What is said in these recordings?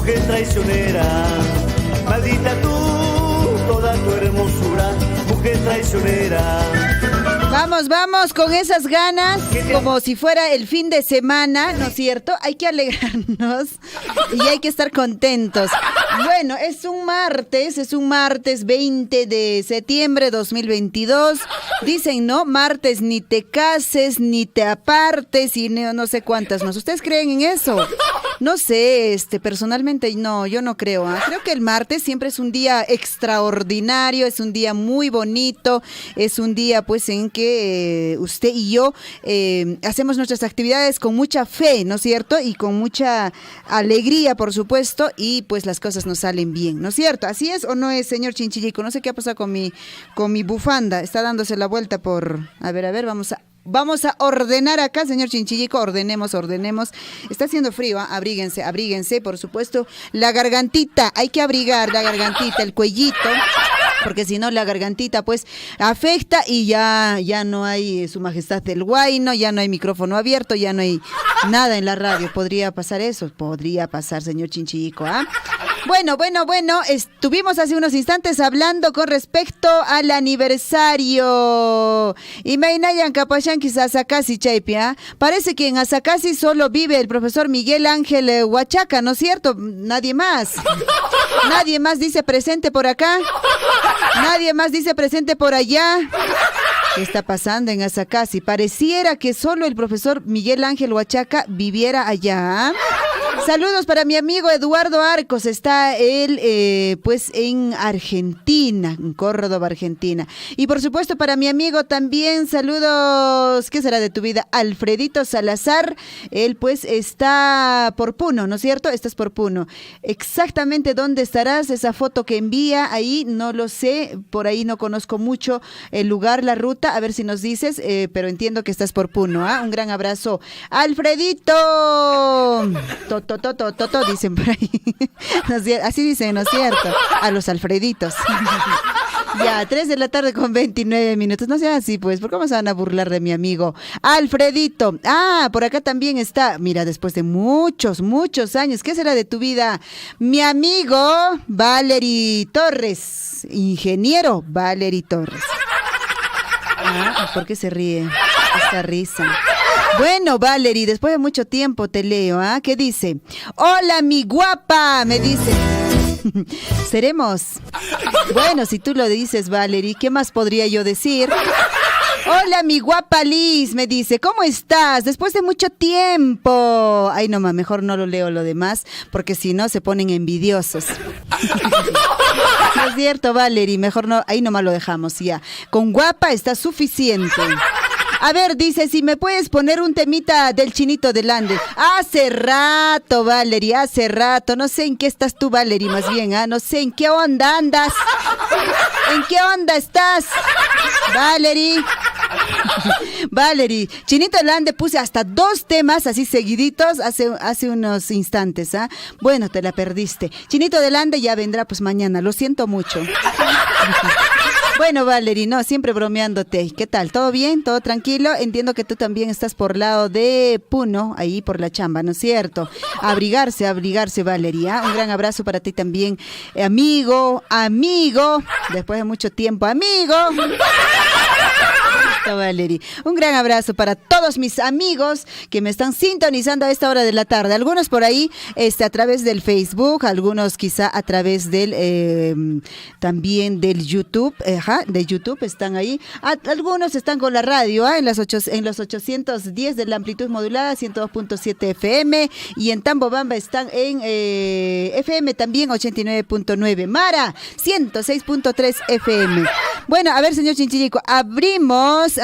mujer traicionera. Maldita tú, toda tu hermosura, mujer traicionera. Vamos con esas ganas, como si fuera el fin de semana, ¿no es cierto? Hay que alegrarnos y hay que estar contentos. Bueno, es un martes 20 de septiembre 2022. Dicen, ¿no? Martes ni te cases, ni te apartes y no sé cuántas más. ¿Ustedes creen en eso? No sé, personalmente no, yo no creo. Creo que el martes siempre es un día extraordinario, es un día muy bonito, es un día pues en que usted y yo hacemos nuestras actividades con mucha fe, ¿no es cierto? Y con mucha alegría, por supuesto, y pues las cosas nos salen bien, ¿no es cierto? ¿Así es o no es, señor Chinchillico? No sé qué ha pasado con mi bufanda, está dándose la vuelta por... A ver, Vamos a ordenar acá, señor Chinchillico, ordenemos. Está haciendo frío, abríguense, por supuesto. La gargantita, hay que abrigar la gargantita, el cuellito, porque si no la gargantita pues afecta y ya no hay su majestad el Huayno, ya no hay micrófono abierto, ya no hay nada en la radio. ¿Podría pasar eso? Podría pasar, señor Chinchillico, ¿ah? Bueno, estuvimos hace unos instantes hablando con respecto al aniversario. Y Meinayan Capachán quizás Asacasi Chaipia. Parece que en Asacasi solo vive el profesor Miguel Ángel Huachaca, ¿no es cierto? Nadie más. Nadie más dice presente por acá. Nadie más dice presente por allá. ¿Qué está pasando en Asacasi? Pareciera que solo el profesor Miguel Ángel Huachaca viviera allá. Saludos para mi amigo Eduardo Arcos, está él pues en Argentina, en Córdoba, Argentina. Y por supuesto para mi amigo también, saludos, ¿qué será de tu vida? Alfredito Salazar, él pues está por Puno, ¿no es cierto? Estás por Puno. Exactamente dónde estarás, esa foto que envía ahí, no lo sé, por ahí no conozco mucho el lugar, la ruta, a ver si nos dices, pero entiendo que estás por Puno, ¿ah? Un gran abrazo. Alfredito, Toto, dicen por ahí. Así dicen, ¿no es cierto? A los Alfreditos. Ya, 3 de la tarde con 29 minutos. No sea así, pues, ¿por qué se van a burlar de mi amigo Alfredito? Ah, por acá también está, mira, después de muchos años, ¿qué será de tu vida? Mi amigo Valery Torres, ingeniero Valery Torres. Ah, ¿por qué se ríe? Esta risa. Bueno, Valery, después de mucho tiempo te leo, ¿ah? ¿Qué dice? Hola, mi guapa, me dice. ¿Seremos? Bueno, si tú lo dices, Valery, ¿qué más podría yo decir? Hola, mi guapa Liz, me dice, ¿cómo estás? Después de mucho tiempo. Ay, no, mejor no lo leo lo demás, porque si no se ponen envidiosos. No es cierto, Valery, mejor no, ahí nomás lo dejamos, ya. Con guapa está suficiente. A ver, dice, si me puedes poner un temita del Chinito del Ande. Hace rato, Valery, hace rato. No sé en qué estás tú, Valery, más bien, ¿ah? No sé en qué onda andas. ¿En qué onda estás, Valery? Valery, Chinito del Ande puse hasta 2 temas así seguiditos hace unos instantes, ¿ah? Bueno, te la perdiste. Chinito del Ande ya vendrá pues mañana, lo siento mucho. Bueno, Valery, no, siempre bromeándote. ¿Qué tal? ¿Todo bien? ¿Todo tranquilo? Entiendo que tú también estás por lado de Puno, ahí por la chamba, ¿no es cierto? Abrigarse, Valery, ¿eh? Un gran abrazo para ti también, amigo, después de mucho tiempo, amigo. Valery, un gran abrazo para todos mis amigos que me están sintonizando a esta hora de la tarde. Algunos por ahí a través del Facebook, algunos quizá a través del también del YouTube, de YouTube están ahí. Algunos están con la radio, en los 810 de la amplitud modulada, 102.7 FM, y en Tambobamba están en FM también 89.9, Mara 106.3 FM. Bueno, a ver, señor Chinchillico, abrimos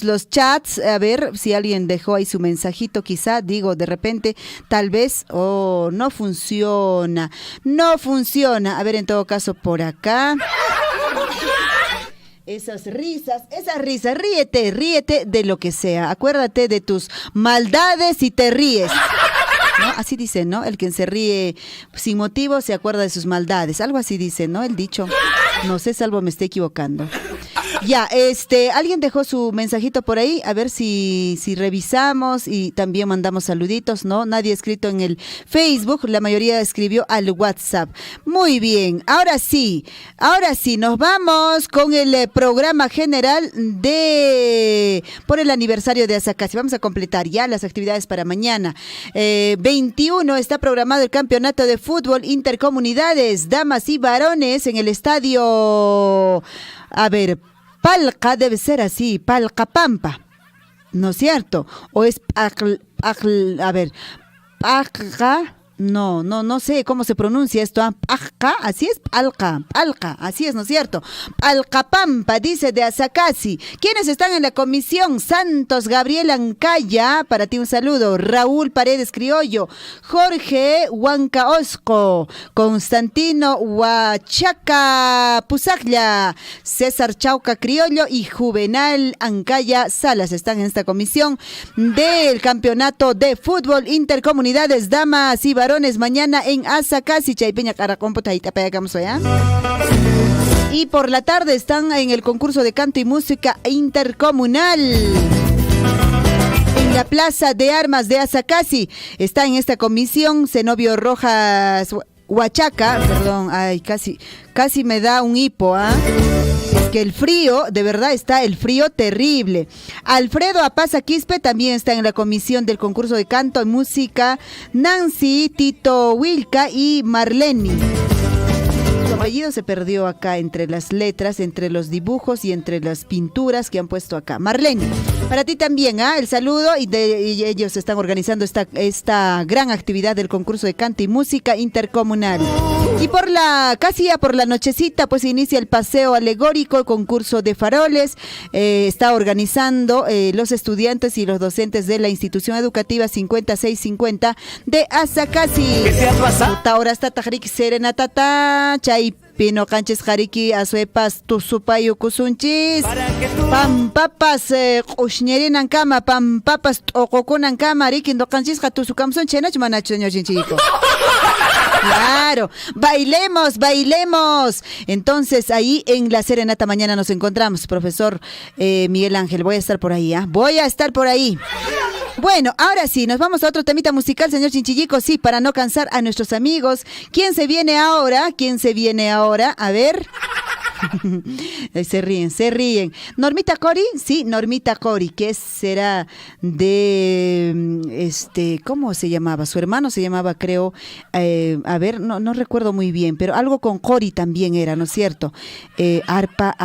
los chats, a ver si alguien dejó ahí su mensajito, quizá, digo, de repente, tal vez, no funciona, a ver, en todo caso, por acá. Esas risas, ríete de lo que sea, acuérdate de tus maldades y te ríes. ¿No? Así dice, ¿no? El que se ríe sin motivo se acuerda de sus maldades. Algo así dice, ¿no? El dicho. No sé, salvo me esté equivocando. Ya, alguien dejó su mensajito por ahí, a ver si revisamos y también mandamos saluditos, ¿no? Nadie ha escrito en el Facebook, la mayoría escribió al WhatsApp. Muy bien, ahora sí, nos vamos con el programa general por el aniversario de Asacasi. Vamos a completar ya las actividades para mañana. 21 está programado el campeonato de fútbol intercomunidades, damas y varones en el estadio, Palca, debe ser así, Palca Pampa, ¿no es cierto? O es Palca, no sé cómo se pronuncia esto, Palca, así es, Palca, así es, ¿no es cierto? Palcapampa, dice de Asacasi. ¿Quiénes están en la comisión? Santos Gabriel Ancaya, para ti un saludo, Raúl Paredes Criollo, Jorge Huancaosco, Constantino Huachaca Pusaglia, César Chauca Criollo y Juvenal Ancaya Salas están en esta comisión del campeonato de fútbol intercomunidades, damas y varones, mañana en Asacasi, Chaypeña Caracompo, Taitapayacamos allá. Y por la tarde están en el concurso de canto y música intercomunal. En la Plaza de Armas de Asacasi está en esta comisión Zenobio Rojas Huachaca, perdón, ay, casi me da un hipo, Es que el frío, de verdad está el frío terrible. Alfredo Apaza Quispe también está en la comisión del concurso de canto y música. Nancy, Tito Wilca y Marleni. Su apellido se perdió acá entre las letras, entre los dibujos y entre las pinturas que han puesto acá. Marlene, para ti también, el saludo y ellos están organizando esta gran actividad del concurso de canto y música intercomunal. Y casi ya por la nochecita, pues inicia el paseo alegórico, el concurso de faroles. Está organizando los estudiantes y los docentes de la institución educativa 5650 de Asacasi. ¿Qué te ha pasado? Ahora está Tajrik Serena Tata, Chay Pino Canches Jariki, Azuepas, Tusupayo Kusunchis, Pampapas, Ushñerinan Kama, Pampapas, Ococunan Kama, Rikin, Docanchis, Jatusukamson, Chenach, Manach, señor Chinchico. Claro, bailemos. Entonces ahí en la serenata mañana nos encontramos, profesor Miguel Ángel, voy a estar por ahí, voy a estar por ahí. Bueno, ahora sí, nos vamos a otro temita musical, señor Chinchillico, sí, para no cansar a nuestros amigos. ¿Quién se viene ahora? A ver. Se ríen. ¿Normita Cori? Sí, Normita Cori, que será de, ¿cómo se llamaba? Su hermano se llamaba, creo, no recuerdo muy bien, pero algo con Cori también era, ¿no es cierto? Arpa,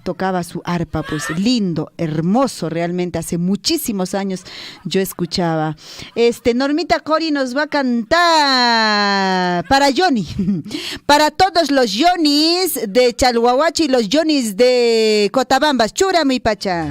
tocaba su arpa, pues lindo, hermoso realmente, hace muchísimos años yo escuchaba. Normita Cori nos va a cantar para Johnny, para todos los Johnnys de Chalhuahuachi y los Johnnys de Cotabambas, chura mi pacha.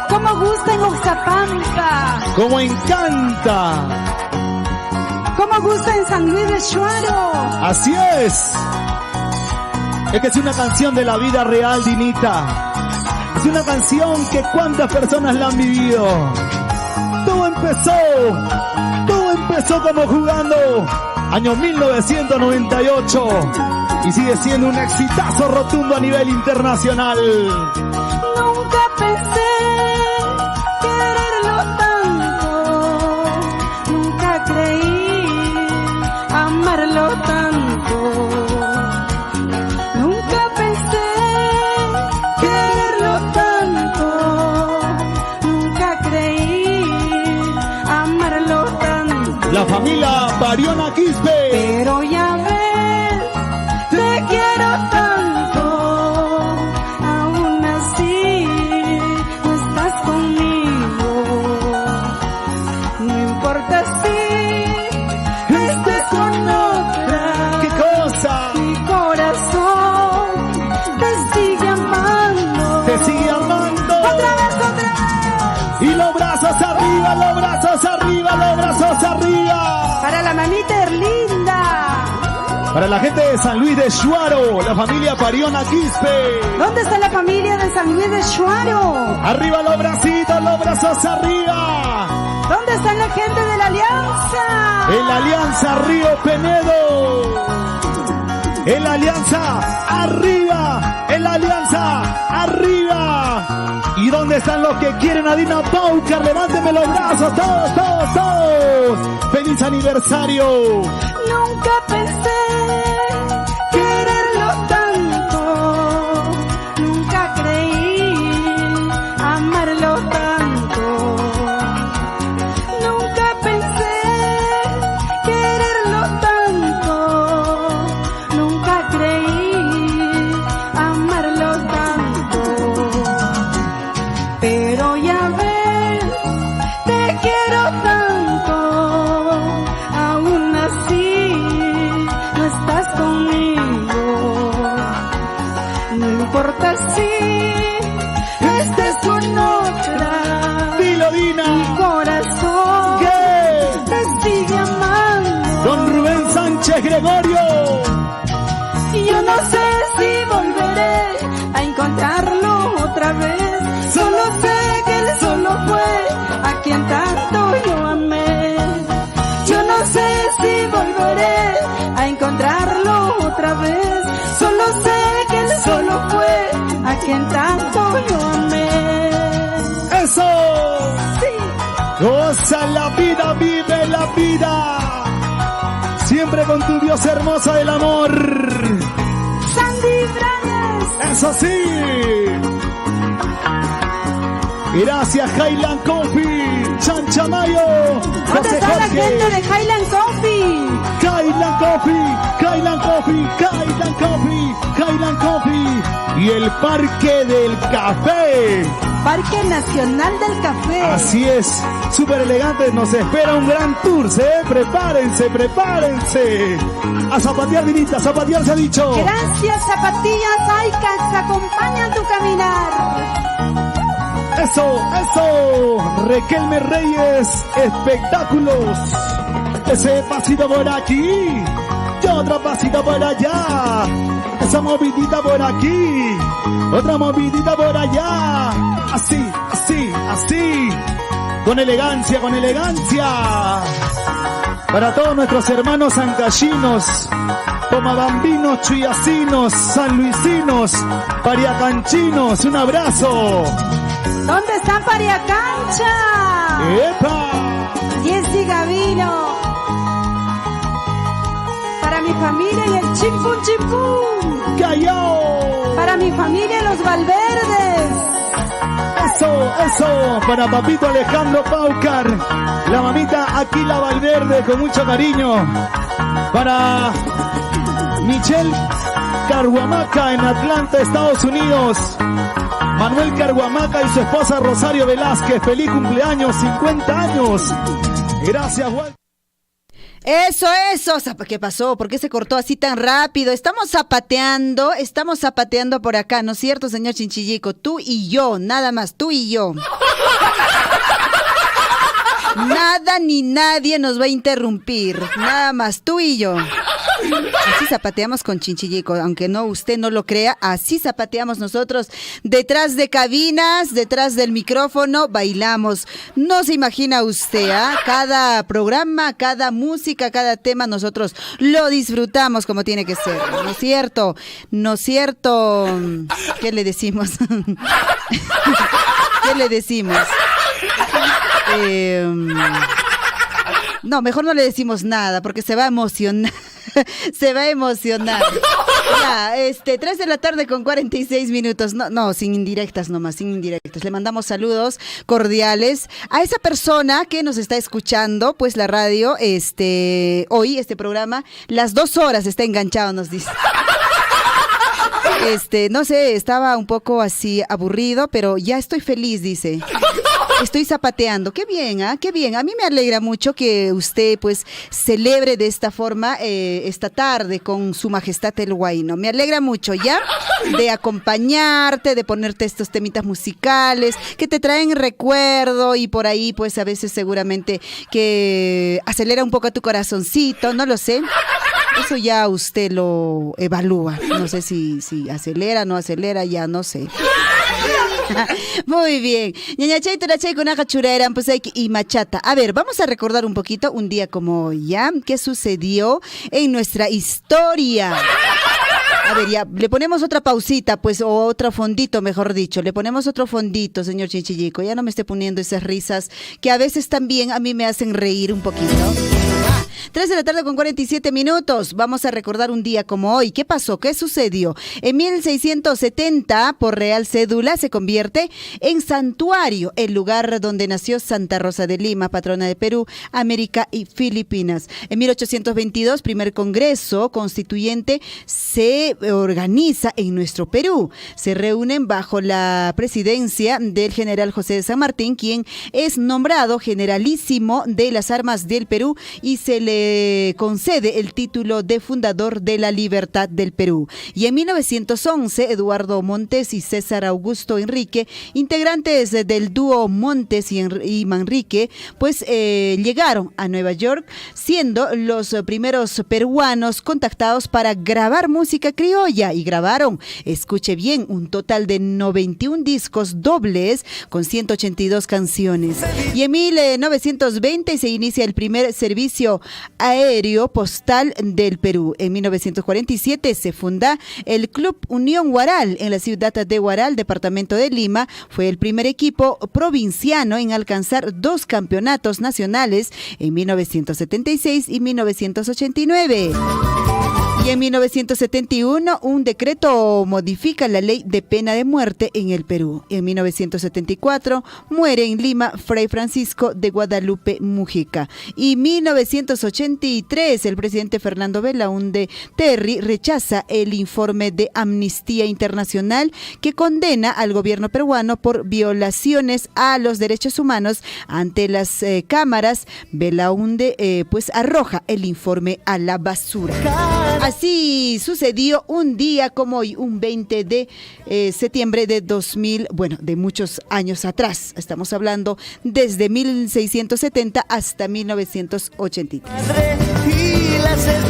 Como gusta en Oxapampa. Como encanta. Como gusta en San Luis de Shuaro. Así es. Es que es una canción de la vida real, Dinita. Es una canción que cuántas personas la han vivido. Todo empezó como jugando. Año 1998. Y sigue siendo un exitazo rotundo a nivel internacional. Nunca pensé quererlo tanto. Nunca creí amarlo tanto. Nunca pensé quererlo tanto. Nunca creí amarlo tanto. La familia Bariona Quispe. Pero ya ves, te quiero tanto. Aún así no estás conmigo. No importa si estés con otra. ¿Qué cosa? Mi corazón te sigue amando. Te sigue amando. Otra vez. Y los brazos arriba, los brazos arriba, los brazos arriba. Para la mamita Erlinda. Para la gente de San Luis de Shuaro, la familia Bariona Quispe. ¿Dónde está la familia de San Luis de Shuaro? Arriba los bracitos, los brazos arriba. ¿Dónde está la gente de la Alianza? En la Alianza Río Penedo. En la Alianza arriba. En la Alianza arriba. ¿Y dónde están los que quieren a Dina Paucar? Levánteme los brazos, todos, todos, todos. ¡Feliz aniversario! Nunca pensé quererlo tanto. Nunca creí amarlo tanto. Nunca pensé quererlo tanto. Nunca creí amarlo tanto. Pero ya ves, te quiero tanto. Aún así no estás conmigo. No importa si estés con otra. Dilo, Dina. Mi corazón ¿Qué? te sigue amando. Don Rubén Sánchez Gregorio. Y yo no sé si volveré a encontrarlo otra vez. Solo sé que él solo fue a quien tanto yo amé. Yo no sé si volveré a encontrarlo otra vez. Solo sé que él solo fue a quien tanto yo amé. ¡Eso! Sí. Goza la vida, vive la vida. Siempre con tu Dios hermosa del amor. Sandy Branes. ¡Eso sí! Gracias, Highland Coffee, Chanchamayo. ¿Dónde está la gente de Highland Coffee? Highland Coffee, Highland Coffee, Highland Coffee, Highland Coffee. Y el Parque del Café. Parque Nacional del Café. Así es, súper elegante, nos espera un gran tour, prepárense, prepárense. A zapatear, Dinita, a zapatear se ha dicho. Gracias, zapatillas Aicas, acompañan tu caminar. Eso, eso, Requelme Reyes, espectáculos. Ese pasito por aquí, y otro pasito por allá. Esa movidita por aquí, otra movidita por allá. Así, así, así. Con elegancia, con elegancia. Para todos nuestros hermanos ancallinos, pomabambinos, chuyacinos, sanluisinos, pariacanchinos, un abrazo. ¿Dónde están Pariacancha? ¡Epa! Jessy Gavino. Para mi familia y el chimpún chimpún. ¡Callao! Para mi familia los Valverdes. Eso, eso, para papito Alejandro Paucar, la mamita Aquila Valverde con mucho cariño. Para Michelle Carhuamaca en Atlanta, Estados Unidos. Manuel Carhuamaca y su esposa Rosario Velázquez, feliz cumpleaños, 50 años. Gracias, Walter. Eso. ¿Qué pasó? ¿Por qué se cortó así tan rápido? Estamos zapateando por acá, ¿no es cierto, señor Chinchillico? Tú y yo, nada más, tú y yo. Nada ni nadie nos va a interrumpir, nada más tú y yo. Así zapateamos con Chinchillico, aunque usted no lo crea, así zapateamos nosotros. Detrás de cabinas, detrás del micrófono, bailamos. No se imagina usted, ¿ah? Cada programa, cada música, cada tema, nosotros lo disfrutamos como tiene que ser. ¿No es cierto? ¿No es cierto? ¿Qué le decimos? ¿Qué le decimos? No, mejor no le decimos nada porque se va a emocionar. Se va a emocionar. Ya, 3 de la tarde con 46 minutos. No, sin indirectas nomás, sin indirectas. Le mandamos saludos cordiales a esa persona que nos está escuchando, pues la radio, hoy, este programa, las 2 horas está enganchado, nos dice. No sé, estaba un poco así aburrido, pero ya estoy feliz, dice. Estoy zapateando. Qué bien, ¿ah? Qué bien. A mí me alegra mucho que usted, pues, celebre de esta forma esta tarde con su majestad el Huayno. Me alegra mucho, ¿ya? De acompañarte, de ponerte estos temitas musicales que te traen recuerdo y por ahí, pues, a veces seguramente que acelera un poco tu corazoncito, no lo sé. Eso ya usted lo evalúa. No sé si acelera, no acelera, ya no sé. Muy bien. Ñañachay, turachay, kunaqa churayran, pues y machata. A ver, vamos a recordar un poquito un día como hoy, ¿ya? ¿Qué sucedió en nuestra historia? A ver, ya, le ponemos otra pausita, pues, o otro fondito, mejor dicho. Le ponemos otro fondito, señor Chinchillico. Ya no me esté poniendo esas risas que a veces también a mí me hacen reír un poquito. 3 de la tarde con 47 minutos. Vamos a recordar un día como hoy. ¿Qué pasó? ¿Qué sucedió? En 1670, por Real Cédula, se convierte en santuario el lugar donde nació Santa Rosa de Lima, patrona de Perú, América y Filipinas. En 1822, primer Congreso Constituyente se organiza en nuestro Perú. Se reúnen bajo la presidencia del general José de San Martín, quien es nombrado generalísimo de las armas del Perú y se le concede el título de fundador de la libertad del Perú. Y en 1911, Eduardo Montes y César Augusto Enrique, integrantes del dúo Montes y Manrique, pues llegaron a Nueva York, siendo los primeros peruanos contactados para grabar música criolla, y grabaron, escuche bien, un total de 91 discos dobles con 182 canciones. Y en 1920 se inicia el primer servicio aéreo postal del Perú. En 1947 se funda el Club Unión Huaral en la ciudad de Huaral, departamento de Lima. Fue el primer equipo provinciano en alcanzar 2 campeonatos nacionales en 1976 y 1989. Y en 1971, un decreto modifica la ley de pena de muerte en el Perú. En 1974, muere en Lima Fray Francisco de Guadalupe Mujica. Y en 1983, el presidente Fernando Belaúnde Terry rechaza el informe de Amnistía Internacional que condena al gobierno peruano por violaciones a los derechos humanos. Ante las cámaras, Belaúnde pues arroja el informe a la basura. Así sucedió un día como hoy, un 20 de septiembre de 2000, bueno, de muchos años atrás. Estamos hablando desde 1670 hasta 1983.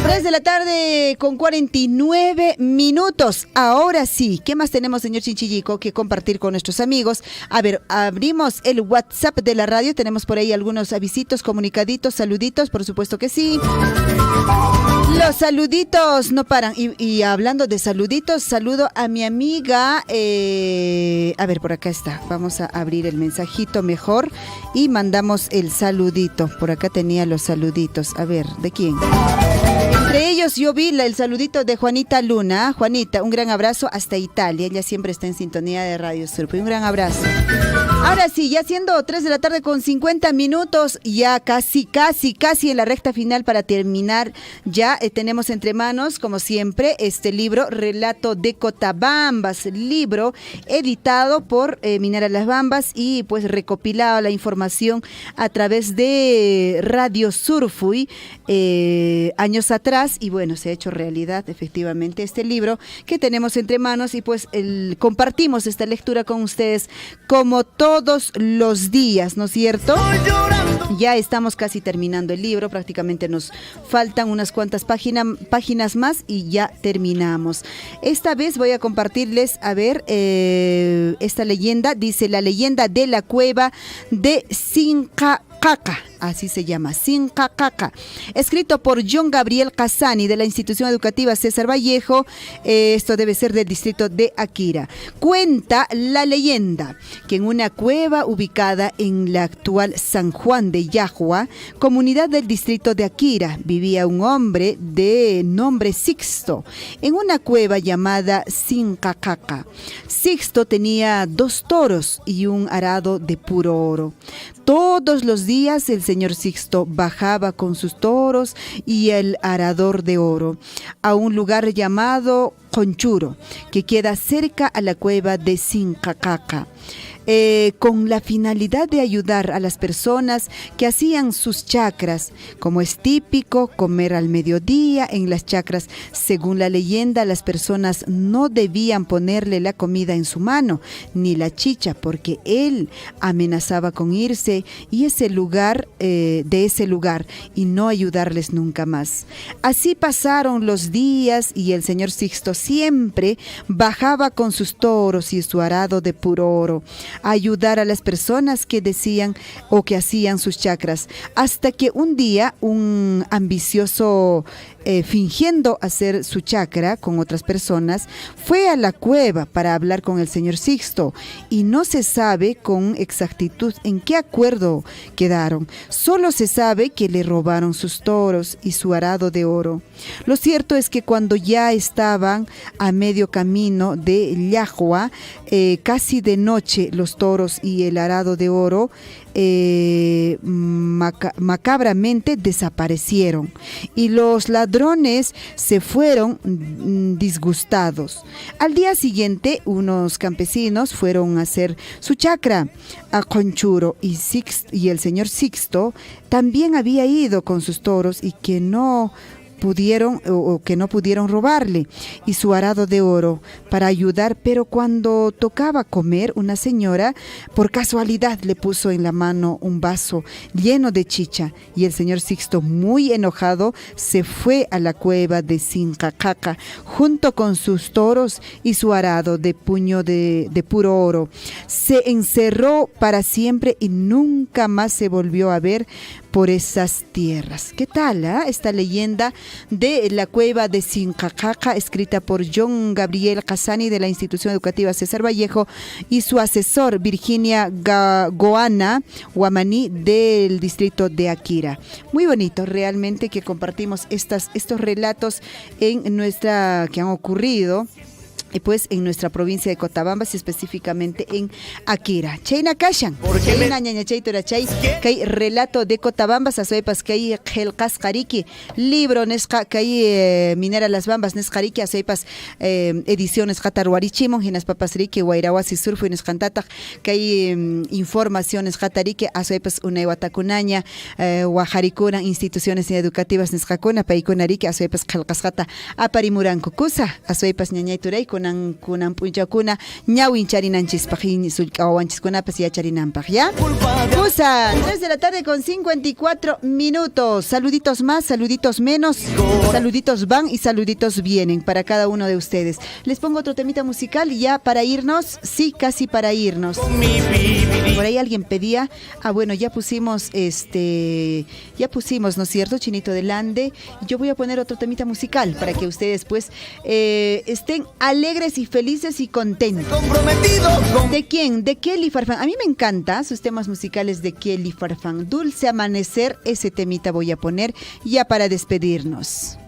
3 de la tarde con 49 minutos. Ahora sí, ¿qué más tenemos, señor Chinchillico, que compartir con nuestros amigos? A ver, abrimos el WhatsApp de la radio. Tenemos por ahí algunos avisitos, comunicaditos, saluditos, por supuesto que sí. Los saluditos no paran. Y hablando de saluditos, saludo a mi amiga. A ver, por acá está. Vamos a abrir el mensajito mejor y mandamos el saludito. Por acá tenía los saluditos. A ver, ¿de quién? Entre ellos ellos yo vi el saludito de Juanita Luna. Juanita, un gran abrazo hasta Italia. Ella siempre está en sintonía de Radio Surf. Un gran abrazo. Ahora sí, ya siendo 3 de la tarde con 50 minutos, ya casi en la recta final para terminar. Ya tenemos entre manos, como siempre, este libro, Relato de Cotabambas, libro editado por Minera Las Bambas y pues recopilado la información a través de Radio Surfui años atrás, y bueno, se ha hecho realidad efectivamente este libro que tenemos entre manos, y pues compartimos esta lectura con ustedes como todos los días, ¿no es cierto? Ya estamos casi terminando el libro, prácticamente nos faltan unas cuantas páginas más y ya terminamos. Esta vez voy a compartirles, a ver, esta leyenda, dice la leyenda de la cueva de Sincacaca, así se llama, Sincacaca, escrito por John Gabriel Casani de la institución educativa César Vallejo. Esto debe ser del distrito de Akira. Cuenta la leyenda que en una cueva ubicada en la actual San Juan de Yahua, comunidad del distrito de Akira, vivía un hombre de nombre Sixto en una cueva llamada Sincacaca. Sixto tenía 2 toros y un arado de puro oro. Todos los días el señor Sixto bajaba con sus toros y el arador de oro a un lugar llamado Conchuro, que queda cerca a la cueva de Sincacaca, con la finalidad de ayudar a las personas que hacían sus chacras. Como es típico comer al mediodía en las chacras, según la leyenda, las personas no debían ponerle la comida en su mano, ni la chicha, porque él amenazaba con irse de ese lugar y no ayudarles nunca más. Así pasaron los días y el señor Sixto siempre bajaba con sus toros y su arado de puro oro a ayudar a las personas que decían o que hacían sus chacras, hasta que un día un ambicioso, fingiendo hacer su chacra con otras personas, fue a la cueva para hablar con el señor Sixto, y no se sabe con exactitud en qué acuerdo quedaron. Solo se sabe que le robaron sus toros y su arado de oro. Lo cierto es que cuando ya estaban a medio camino de Yahua, casi de noche, los toros y el arado de oro macabramente desaparecieron, y los ladrones se fueron disgustados. Al día siguiente, unos campesinos fueron a hacer su chacra a Conchuro, y el señor Sixto también había ido con sus toros y que no pudieron robarle y su arado de oro para ayudar, pero cuando tocaba comer, una señora por casualidad le puso en la mano un vaso lleno de chicha, y el señor Sixto, muy enojado, se fue a la cueva de Sincacaca junto con sus toros y su arado de puño de puro oro. Se encerró para siempre y nunca más se volvió a ver por esas tierras. ¿Qué tal esta leyenda de la cueva de Sincacaca, escrita por John Gabriel Casani de la institución educativa César Vallejo y su asesor Virginia Goana Guamaní del distrito de Akira? Muy bonito realmente que compartimos estos relatos que han ocurrido pues en nuestra provincia de Cotabambas, específicamente en Akira. Chayna Kashan, Chayna ñaña chaytura chay, kay relato de Cotabambas, asoepas kay Helkas Kariki, libro nesca kay Minera Las Bambas nescariki, asoepas ediciones Jataruarichimon, hinas papas riki, Guairawasi Surfu nescantata, kay informaciones Jatariki, asoepas unaiwatakunaña, Guajaricuna, instituciones educativas nescacuna, paikunariki, asoepas Helkasjata, aparimurankukusa, asoepas ñañayturay, kunan punchakuna ñawin charinanchispaj sulkawanchiskunapas ya charinanpaj, ¿ya? Kusa, 3 de la tarde con 54 minutos. Saluditos más, saluditos menos, saluditos van y saluditos vienen para cada uno de ustedes. Les pongo otro temita musical ya para irnos, sí, casi para irnos. Por ahí alguien pedía, bueno, ya pusimos, ¿no es cierto? Chinito del Ande. Yo voy a poner otro temita musical para que ustedes pues estén alegres y felices y contentos. ¿De quién? De Kelly Farfán. A mí me encantan sus temas musicales de Kelly Farfán. Dulce Amanecer, ese temita voy a poner ya para despedirnos.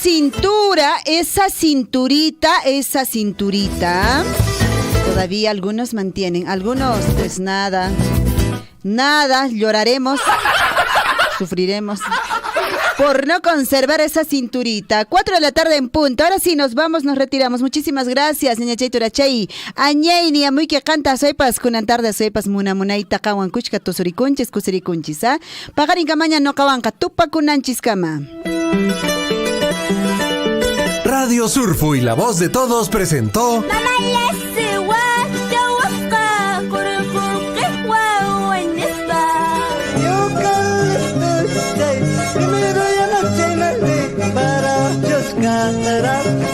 cintura, esa cinturita, todavía algunos mantienen, algunos pues nada, lloraremos, sufriremos por no conservar esa cinturita. 4 de la tarde en punto. Ahora sí, nos vamos, nos retiramos. Muchísimas gracias, niña Chay Turachay. Añay, ni muy que canta soipas, kunan tarde soipas, munaita kawan kuchka tusurikunchis, kusurikunchis, ¿ah? Pagarin kamaña no kawanka, tupa kunanchis kama. Radio Surfu y La Voz de Todos presentó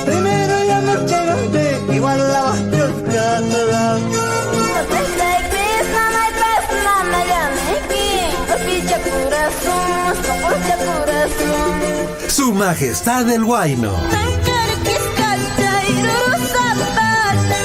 Primero ya no llegaste, igual la vas a Su Majestad el Huayno.